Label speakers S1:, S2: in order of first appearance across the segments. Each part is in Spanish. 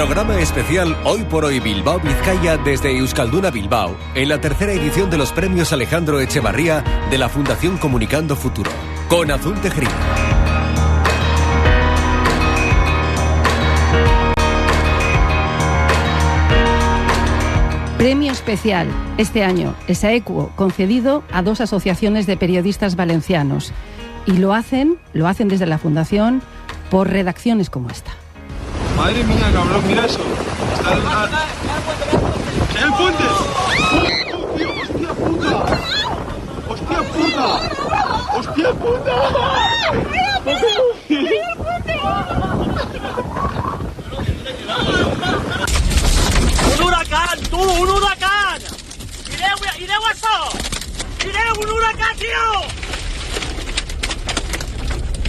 S1: Programa especial Hoy por Hoy Bilbao Vizcaya desde Euskalduna Bilbao, en la tercera edición de los premios Alejandro Echevarría de la Fundación Comunicando Futuro, con Azul Tejría.
S2: Premio especial, este año, ESAECUO, concedido a 2 asociaciones de periodistas valencianos. Y lo hacen desde la Fundación por redacciones como esta.
S3: Madre mía, cabrón, mira eso. ¡Está el puente! ¡Hostia puta! ¡Hostia puta! ¡Hostia puta!
S4: ¡Un huracán, tú! ¡Un huracán! ¡Ireu eso! ¡Ireu, un huracán, tío!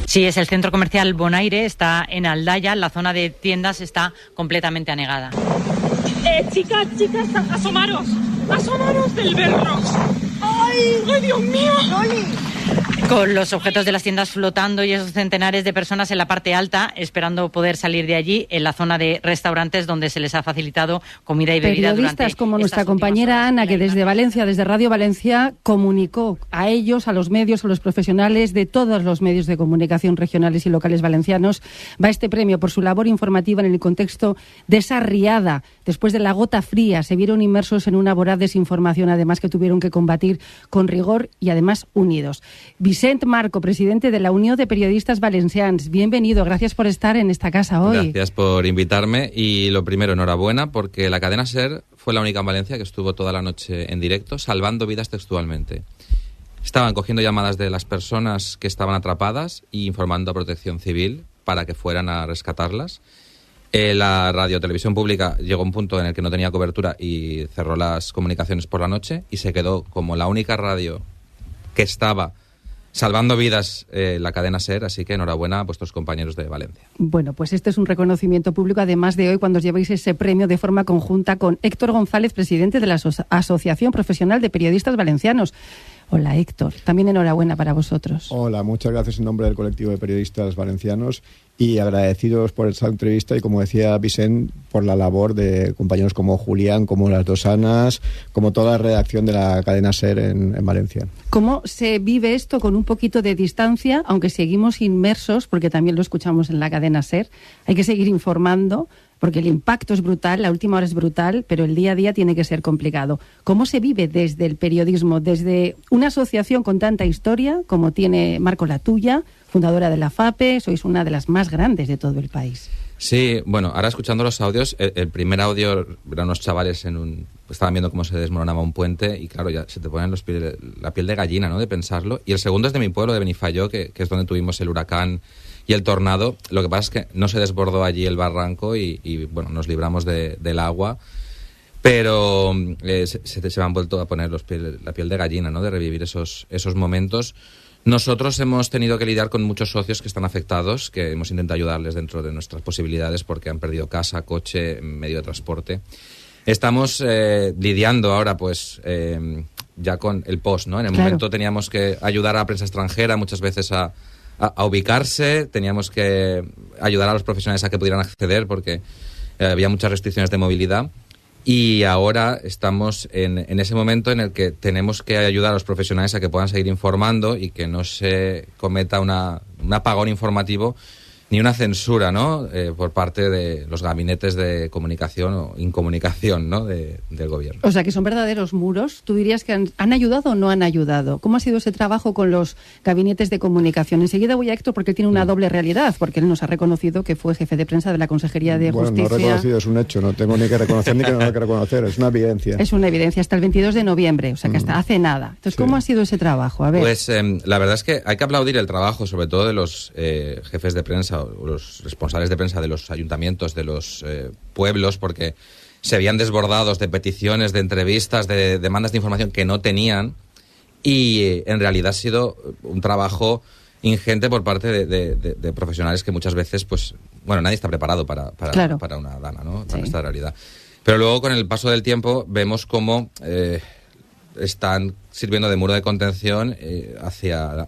S5: Sí, es el centro comercial Bonaire, está en Aldaya, la zona de tiendas está completamente anegada.
S6: Chicas, asomaros del vernos. ¡Ay, Dios mío! ¡Loli!
S5: Con los objetos de las tiendas flotando y esos centenares de personas en la parte alta, esperando poder salir de allí, en la zona de restaurantes donde se les ha facilitado comida y bebida durante
S2: periodistas como nuestra compañera Ana, que desde Valencia, desde Radio Valencia, comunicó a ellos, a los medios, a los profesionales de todos los medios de comunicación regionales y locales valencianos, va este premio por su labor informativa en el contexto de esa riada. Después de la gota fría, se vieron inmersos en una voraz desinformación, además que tuvieron que combatir con rigor y además unidos. Vicent Marco, presidente de la Unión de Periodistas Valencians, bienvenido, gracias por estar en esta casa hoy.
S7: Gracias por invitarme y lo primero, enhorabuena, porque la cadena SER fue la única en Valencia que estuvo toda la noche en directo salvando vidas textualmente. Estaban cogiendo llamadas de las personas que estaban atrapadas y informando a Protección Civil para que fueran a rescatarlas. La radio televisión pública llegó a un punto en el que no tenía cobertura y cerró las comunicaciones por la noche y se quedó como la única radio que estaba salvando vidas, la cadena SER, así que enhorabuena a vuestros compañeros de Valencia.
S2: Bueno, pues este es un reconocimiento público, además de hoy, cuando os llevéis ese premio de forma conjunta con Héctor González, presidente de la Asociación Profesional de Periodistas Valencianos. Hola, Héctor. También enhorabuena para vosotros.
S8: Hola, muchas gracias en nombre del colectivo de periodistas valencianos y agradecidos por esta entrevista y, como decía Vicent, por la labor de compañeros como Julián, como las dos Anas, como toda la redacción de la cadena SER en Valencia.
S2: ¿Cómo se vive esto con un poquito de distancia, aunque seguimos inmersos, porque también lo escuchamos en la cadena SER? Hay que seguir informando, porque el impacto es brutal, la última hora es brutal, pero el día a día tiene que ser complicado. ¿Cómo se vive desde el periodismo, desde una asociación con tanta historia como tiene Marco, la tuya, fundadora de la FAPE, sois una de las más grandes de todo el país?
S7: Sí, bueno, ahora escuchando los audios, el primer audio eran unos chavales estaban viendo cómo se desmoronaba un puente y claro, ya se te ponen la piel de gallina, ¿no?, de pensarlo. Y el segundo es de mi pueblo, de Benifayó, que es donde tuvimos el huracán y el tornado. Lo que pasa es que no se desbordó allí el barranco y bueno, nos libramos del agua, pero se me han vuelto a poner la piel de gallina, ¿no?, de revivir esos momentos. Nosotros hemos tenido que lidiar con muchos socios que están afectados, que hemos intentado ayudarles dentro de nuestras posibilidades porque han perdido casa, coche, medio de transporte. Estamos lidiando ahora pues ya con el post, ¿no? En el momento teníamos que ayudar a la prensa extranjera muchas veces a ubicarse, teníamos que ayudar a los profesionales a que pudieran acceder porque había muchas restricciones de movilidad. Y ahora estamos en ese momento en el que tenemos que ayudar a los profesionales a que puedan seguir informando y que no se cometa un apagón informativo ni una censura, ¿no?, por parte de los gabinetes de comunicación o incomunicación, ¿no?, del gobierno.
S2: O sea, que son verdaderos muros. ¿Tú dirías que han ayudado o no han ayudado? ¿Cómo ha sido ese trabajo con los gabinetes de comunicación? Enseguida voy a Héctor porque tiene una doble realidad, porque él nos ha reconocido que fue jefe de prensa de la Consejería de Justicia.
S8: Bueno, no reconocido, es un hecho, no tengo ni que reconocer ni que no hay que reconocer, es una evidencia.
S2: Es una evidencia, hasta el 22 de noviembre, o sea que hasta hace nada. Entonces, ¿cómo ha sido ese trabajo? A ver.
S7: Pues la verdad es que hay que aplaudir el trabajo, sobre todo de los jefes de prensa o los responsables de prensa de los ayuntamientos, de los pueblos, porque se habían desbordados de peticiones, de entrevistas, de demandas de información que no tenían y en realidad ha sido un trabajo ingente por parte de profesionales que muchas veces, pues, bueno, nadie está preparado para una dana, ¿no?, para esta realidad. Pero luego con el paso del tiempo vemos cómo están sirviendo de muro de contención hacia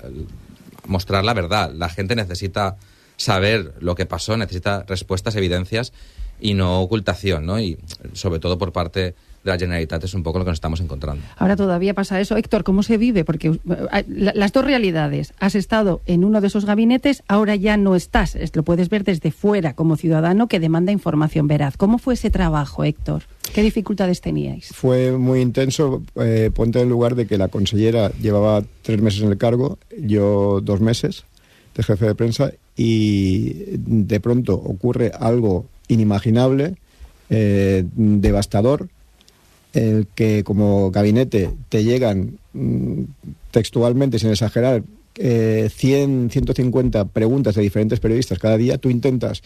S7: mostrar la verdad. La gente necesita saber lo que pasó, necesita respuestas, evidencias, y no ocultación, ¿no? Y sobre todo por parte de la Generalitat es un poco lo que nos estamos encontrando.
S2: Ahora todavía pasa eso. Héctor, ¿cómo se vive? Porque las dos realidades. Has estado en uno de esos gabinetes, ahora ya no estás. Lo puedes ver desde fuera como ciudadano que demanda información veraz. ¿Cómo fue ese trabajo, Héctor? ¿Qué dificultades teníais?
S8: Fue muy intenso. Ponte en lugar de que la consellera llevaba 3 meses en el cargo, yo 2 meses de jefe de prensa, y de pronto ocurre algo inimaginable, devastador, el que como gabinete te llegan textualmente, sin exagerar, 100, 150 preguntas de diferentes periodistas cada día. Tú intentas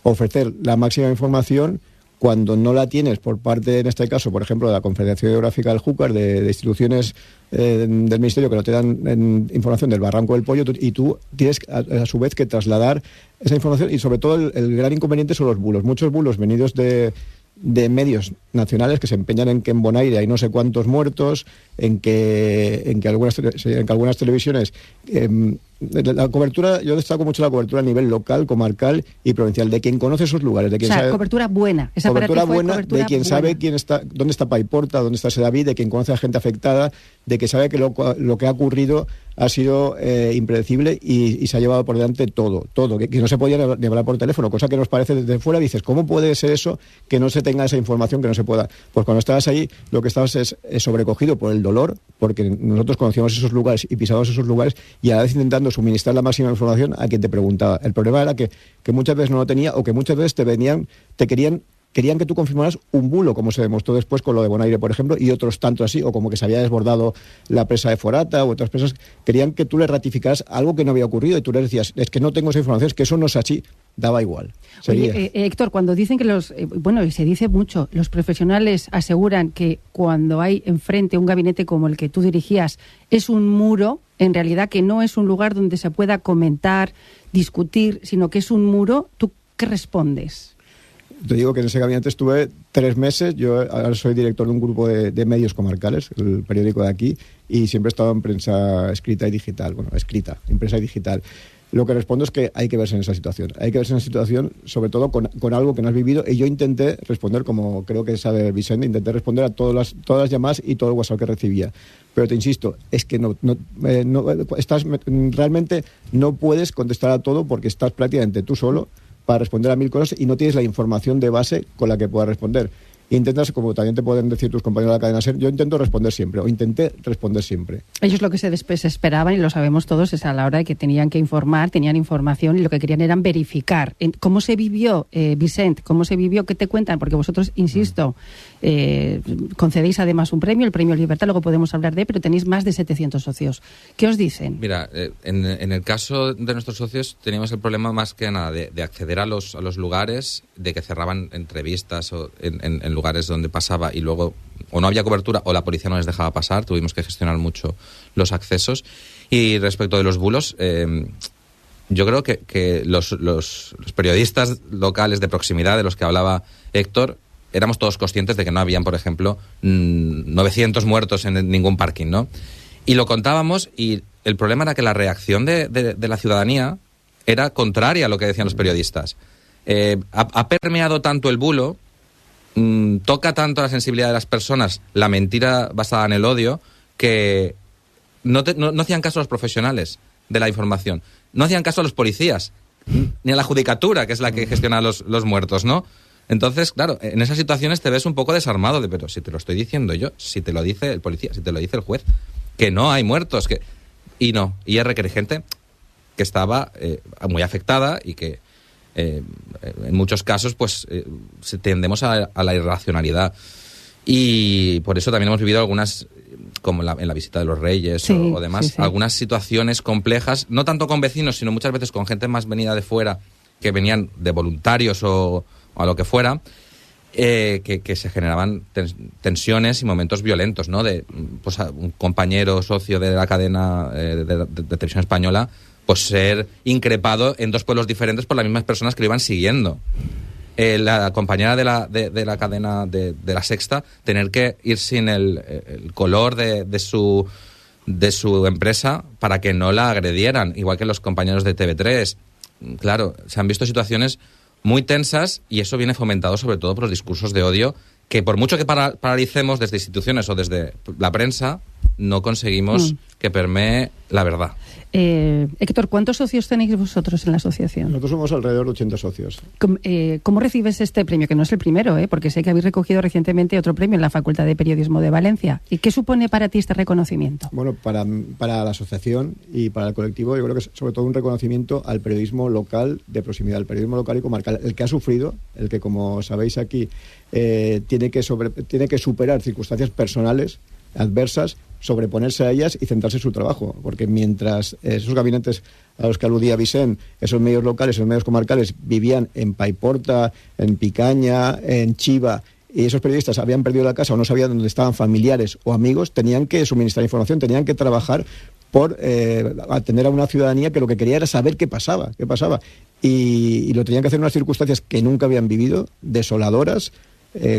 S8: ofrecer la máxima información. Cuando no la tienes por parte, en este caso, por ejemplo, de la Confederación Geográfica del Júcar, de instituciones del Ministerio que no te dan información del Barranco del Pollo, y tú tienes a su vez que trasladar esa información, y sobre todo el gran inconveniente son los bulos. Muchos bulos venidos de medios nacionales que se empeñan en que en Bonaire hay no sé cuántos muertos, en que algunas televisiones... la cobertura, yo destaco mucho la cobertura a nivel local, comarcal y provincial, de quien conoce esos lugares, de quien sabe,
S2: cobertura buena. Esa
S8: cobertura buena,
S2: cobertura
S8: de quien sabe dónde está Paiporta, dónde está Sedaví, de quien conoce a gente afectada, de que sabe que lo que ha ocurrido ha sido impredecible y se ha llevado por delante todo, que no se podía ni hablar por teléfono, cosa que nos parece desde fuera. Dices, ¿cómo puede ser eso, que no se tenga esa información, que no se pueda? Pues cuando estabas ahí, lo que estabas es sobrecogido por el dolor, porque nosotros conocíamos esos lugares y pisábamos esos lugares, y a la vez intentando suministrar la máxima información a quien te preguntaba. El problema era que muchas veces no lo tenía, o que muchas veces querían que tú confirmaras un bulo, como se demostró después con lo de Bonaire, por ejemplo, y otros tantos así, o como que se había desbordado la presa de Forata, u otras presas. Querían que tú le ratificaras algo que no había ocurrido, y tú le decías, es que no tengo esa información, es que eso no es así. Daba igual.
S2: Oye, Héctor, cuando dicen que y se dice mucho, los profesionales aseguran que cuando hay enfrente un gabinete como el que tú dirigías es un muro, en realidad que no es un lugar donde se pueda comentar, discutir, sino que es un muro, ¿tú qué respondes?
S8: Te digo que en ese gabinete estuve 3 meses. Yo ahora soy director de un grupo de medios comarcales, el periódico de aquí, y siempre he estado en prensa escrita y digital. Bueno, escrita, en prensa y digital. Lo que respondo es que hay que verse en esa situación. Hay que verse en esa situación, sobre todo con algo que no has vivido. Y yo intenté responder, como creo que sabe Vicente, intenté responder a todas las llamadas y todo el WhatsApp que recibía. Pero te insisto, es que realmente no puedes contestar a todo, porque estás prácticamente tú solo para responder a 1000 cosas y no tienes la información de base con la que puedas responder. Intentas, como también te pueden decir tus compañeros de la cadena SER, yo intento responder siempre, o intenté responder siempre.
S2: Ellos lo que se esperaban, y lo sabemos todos, es a la hora de que tenían que informar, tenían información, y lo que querían era verificar. ¿Cómo se vivió, Vicente? ¿Cómo se vivió? ¿Qué te cuentan? Porque vosotros, insisto, concedéis además un premio, el Premio Libertad, luego podemos hablar de, pero tenéis más de 700 socios. ¿Qué os dicen?
S7: Mira, en el caso de nuestros socios teníamos el problema más que nada de acceder a los lugares, de que cerraban entrevistas o en lugares donde pasaba y luego o no había cobertura o la policía no les dejaba pasar. Tuvimos que gestionar mucho los accesos. Y respecto de los bulos, yo creo que los periodistas locales de proximidad de los que hablaba Héctor, éramos todos conscientes de que no habían, por ejemplo, 900 muertos en ningún parking, ¿no? Y lo contábamos, y el problema era que la reacción de la ciudadanía era contraria a lo que decían los periodistas. Ha permeado tanto el bulo, toca tanto la sensibilidad de las personas, la mentira basada en el odio, que no hacían caso a los profesionales de la información, no hacían caso a los policías, ni a la judicatura, que es la que gestiona los muertos, ¿no? Entonces, claro, en esas situaciones te ves un poco desarmado, pero si te lo estoy diciendo yo, si te lo dice el policía, si te lo dice el juez, que no hay muertos, y es requerir gente que estaba muy afectada y que en muchos casos pues tendemos a la irracionalidad, y por eso también hemos vivido algunas, como en la visita de los Reyes, sí, o demás, sí. Algunas situaciones complejas, no tanto con vecinos, sino muchas veces con gente más venida de fuera, que venían de voluntarios o a lo que fuera, que se generaban tensiones y momentos violentos, ¿no? De pues un compañero socio de la cadena de televisión española pues ser increpado en 2 pueblos diferentes por las mismas personas que lo iban siguiendo. La compañera de la cadena de La Sexta tener que ir sin el color de su empresa para que no la agredieran, igual que los compañeros de TV3. Claro, se han visto situaciones muy tensas, y eso viene fomentado sobre todo por los discursos de odio, que por mucho que paralicemos desde instituciones o desde la prensa, no conseguimos que permee la verdad.
S2: Héctor, ¿cuántos socios tenéis vosotros en la asociación?
S8: Nosotros somos alrededor de 80 socios.
S2: ¿Cómo recibes este premio? Que no es el primero, porque sé que habéis recogido recientemente otro premio en la Facultad de Periodismo de Valencia. ¿Y qué supone para ti este reconocimiento?
S8: Bueno, para la asociación y para el colectivo, yo creo que es sobre todo un reconocimiento al periodismo local de proximidad, al periodismo local y comarcal, el que ha sufrido, el que, como sabéis aquí, tiene que superar circunstancias personales adversas, sobreponerse a ellas y centrarse en su trabajo, porque mientras esos gabinetes a los que aludía Vicent, esos medios locales, esos medios comarcales vivían en Paiporta, en Picaña, en Chiva, y esos periodistas habían perdido la casa o no sabían dónde estaban familiares o amigos, tenían que suministrar información, tenían que trabajar por atender a una ciudadanía que lo que quería era saber qué pasaba, y lo tenían que hacer en unas circunstancias que nunca habían vivido, desoladoras,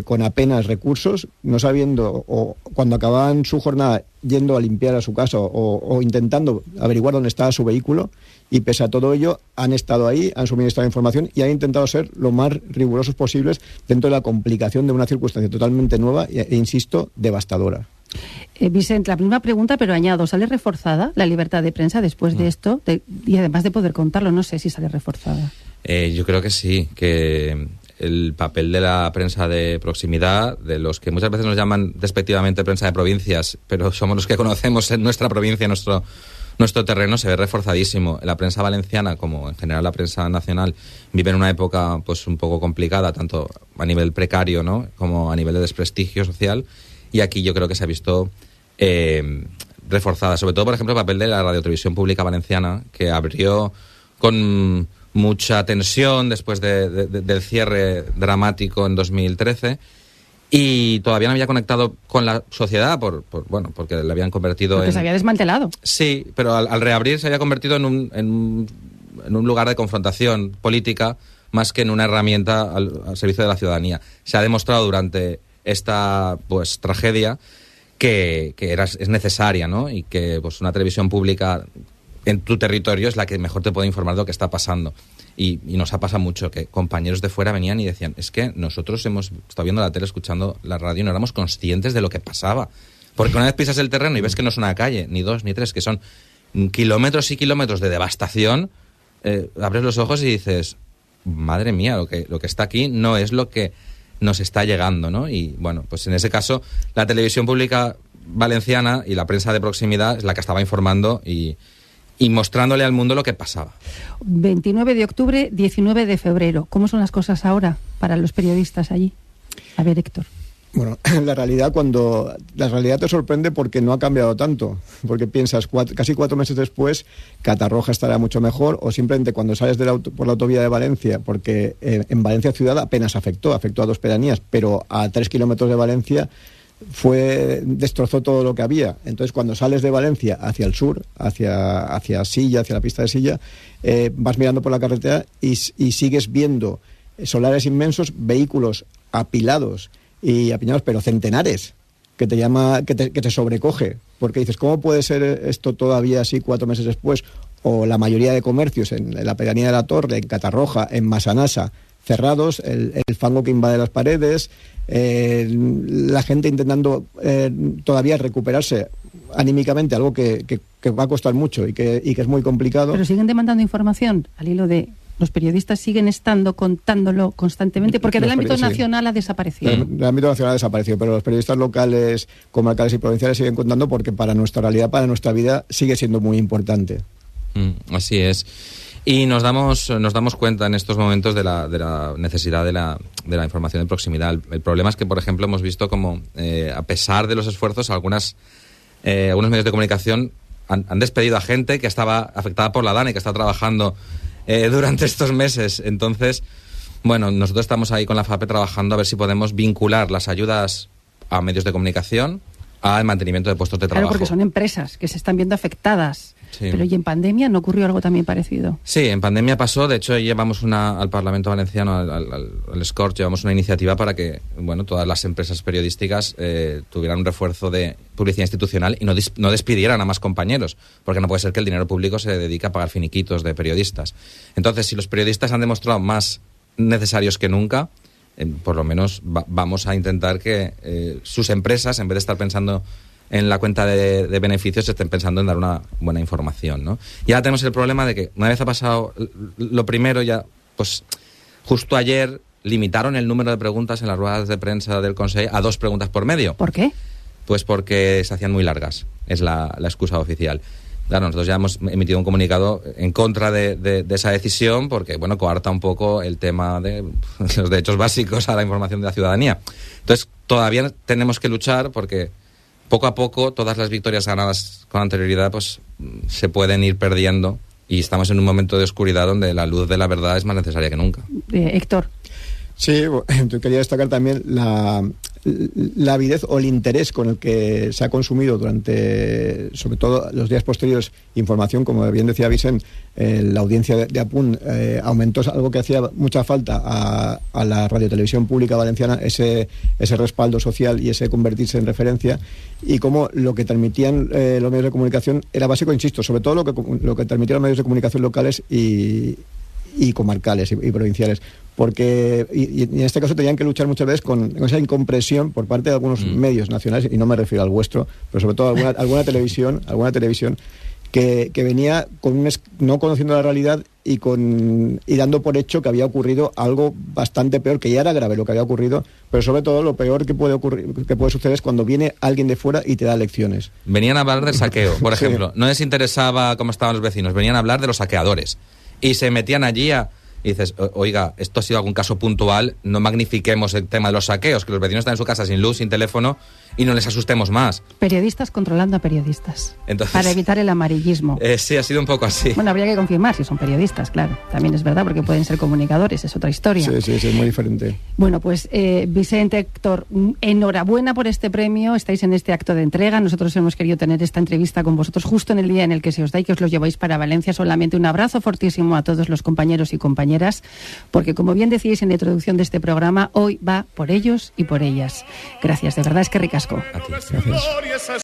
S8: con apenas recursos, no sabiendo, o cuando acababan su jornada yendo a limpiar a su casa o intentando averiguar dónde estaba su vehículo, y pese a todo ello han estado ahí, han suministrado información y han intentado ser lo más rigurosos posibles dentro de la complicación de una circunstancia totalmente nueva e insisto, devastadora.
S2: Vicent, la misma pregunta, pero añado, ¿sale reforzada la libertad de prensa después de esto? Y además de poder contarlo, no sé si sale reforzada.
S7: Yo creo que sí, que el papel de la prensa de proximidad, de los que muchas veces nos llaman despectivamente prensa de provincias, pero somos los que conocemos en nuestra provincia, nuestro terreno, se ve reforzadísimo. La prensa valenciana, como en general la prensa nacional, vive en una época pues un poco complicada, tanto a nivel precario, ¿no?, como a nivel de desprestigio social, y aquí yo creo que se ha visto reforzada, sobre todo, por ejemplo, el papel de la Radiotelevisión Pública Valenciana, que abrió con mucha tensión después del cierre dramático en 2013, y todavía no había conectado con la sociedad porque le habían convertido
S2: porque se había desmantelado.
S7: Sí, pero al reabrir se había convertido en un lugar de confrontación política más que en una herramienta al servicio de la ciudadanía. Se ha demostrado durante esta tragedia que es necesaria, ¿no?, y que una televisión pública en tu territorio es la que mejor te puede informar de lo que está pasando. Y nos ha pasado mucho que compañeros de fuera venían y decían, es que nosotros hemos estado viendo la tele, escuchando la radio y no éramos conscientes de lo que pasaba. Porque una vez pisas el terreno y ves que no es una calle, ni dos, ni tres, que son kilómetros y kilómetros de devastación, abres los ojos y dices, madre mía, lo que está aquí no es lo que nos está llegando, ¿no? Y bueno, pues en ese caso la televisión pública valenciana y la prensa de proximidad es la que estaba informando y mostrándole al mundo lo que pasaba.
S2: 29 de octubre, 19 de febrero. ¿Cómo son las cosas ahora para los periodistas allí? A ver, Héctor.
S8: Bueno, la realidad te sorprende porque no ha cambiado tanto, porque piensas casi 4 meses después Catarroja estará mucho mejor, o simplemente cuando sales por la autovía de Valencia, porque en Valencia ciudad apenas afectó a 2 pedanías, pero a 3 kilómetros de Valencia destrozó todo lo que había. Entonces, cuando sales de Valencia hacia el sur, hacia Silla, hacia la pista de Silla, vas mirando por la carretera y sigues viendo solares inmensos, vehículos apilados y apiñados, pero centenares, que te sobrecoge, porque dices, ¿cómo puede ser esto todavía así 4 meses después? O la mayoría de comercios en la pedanía de la Torre, en Catarroja, en Massanassa, cerrados, el fango que invade las paredes, la gente intentando todavía recuperarse anímicamente, algo que va a costar mucho y que es muy complicado.
S2: Pero siguen demandando información al hilo de... Los periodistas siguen contándolo constantemente, porque del ámbito nacional ha desaparecido.
S8: Del ámbito nacional ha desaparecido, pero los periodistas locales, comarcales y provinciales siguen contando, porque para nuestra realidad, para nuestra vida, sigue siendo muy importante.
S7: Así es. Y nos damos cuenta en estos momentos de la necesidad de la información de proximidad. El problema es que, por ejemplo, hemos visto como, a pesar de los esfuerzos, algunos medios de comunicación han despedido a gente que estaba afectada por la DANE, que está trabajando durante estos meses. Entonces, bueno, nosotros estamos ahí con la FAPE trabajando a ver si podemos vincular las ayudas a medios de comunicación al mantenimiento de puestos de trabajo.
S2: Claro, porque son empresas que se están viendo afectadas.
S7: Sí.
S2: Pero ¿y en pandemia no ocurrió algo también parecido?
S7: Sí, en pandemia pasó. De hecho, llevamos al Parlamento Valenciano, al SCORT, llevamos una iniciativa para que, bueno, todas las empresas periodísticas tuvieran un refuerzo de publicidad institucional y no despidieran a más compañeros, porque no puede ser que el dinero público se dedique a pagar finiquitos de periodistas. Entonces, si los periodistas han demostrado más necesarios que nunca. Por lo menos vamos a intentar que sus empresas, en vez de estar pensando en la cuenta de beneficios, estén pensando en dar una buena información, ¿no? Y ahora tenemos el problema de que una vez ha pasado lo primero, ya pues justo ayer limitaron el número de preguntas en las ruedas de prensa del Consejo a 2 preguntas por medio.
S2: ¿Por qué?
S7: Pues porque se hacían muy largas, es la excusa oficial. Claro, nosotros ya hemos emitido un comunicado en contra de esa decisión porque, bueno, coarta un poco el tema de los derechos básicos a la información de la ciudadanía. Entonces, todavía tenemos que luchar porque poco a poco todas las victorias ganadas con anterioridad pues se pueden ir perdiendo y estamos en un momento de oscuridad donde la luz de la verdad es más necesaria que nunca.
S2: Héctor.
S8: Sí, quería destacar también la avidez o el interés con el que se ha consumido durante, sobre todo los días posteriores, información, como bien decía Vicent, la audiencia de APUN aumentó, algo que hacía mucha falta a la radiotelevisión pública valenciana, ese respaldo social y ese convertirse en referencia, y cómo lo que transmitían los medios de comunicación era básico, insisto, sobre todo lo que transmitían los medios de comunicación locales y comarcales y provinciales, porque y en este caso tenían que luchar muchas veces con esa incompresión por parte de algunos medios nacionales, y no me refiero al vuestro, pero sobre todo alguna televisión que venía no conociendo la realidad y dando por hecho que había ocurrido algo bastante peor, que ya era grave lo que había ocurrido, pero sobre todo lo peor que puede suceder es cuando viene alguien de fuera y te da lecciones.
S7: Venían a hablar del saqueo, por ejemplo. Sí. No les interesaba cómo estaban los vecinos, venían a hablar de los saqueadores. Y se metían allí y dices, oiga, esto ha sido algún caso puntual, no magnifiquemos el tema de los saqueos, que los vecinos están en su casa sin luz, sin teléfono, y no les asustemos más.
S2: Periodistas controlando a periodistas.
S7: Entonces,
S2: para evitar el amarillismo.
S7: Sí, ha sido un poco así.
S2: Bueno, habría que confirmar si son periodistas, claro. También es verdad, porque pueden ser comunicadores, es otra historia.
S8: Sí, es muy diferente.
S2: Bueno, pues Vicent, Héctor, enhorabuena por este premio. Estáis en este acto de entrega. Nosotros hemos querido tener esta entrevista con vosotros justo en el día en el que se os da y que os lo lleváis para Valencia. Solamente un abrazo fortísimo a todos los compañeros y compañeras, porque como bien decíais en la introducción de este programa, hoy va por ellos y por ellas. Gracias, de verdad, es que ricasco.
S7: A ti. Gracias.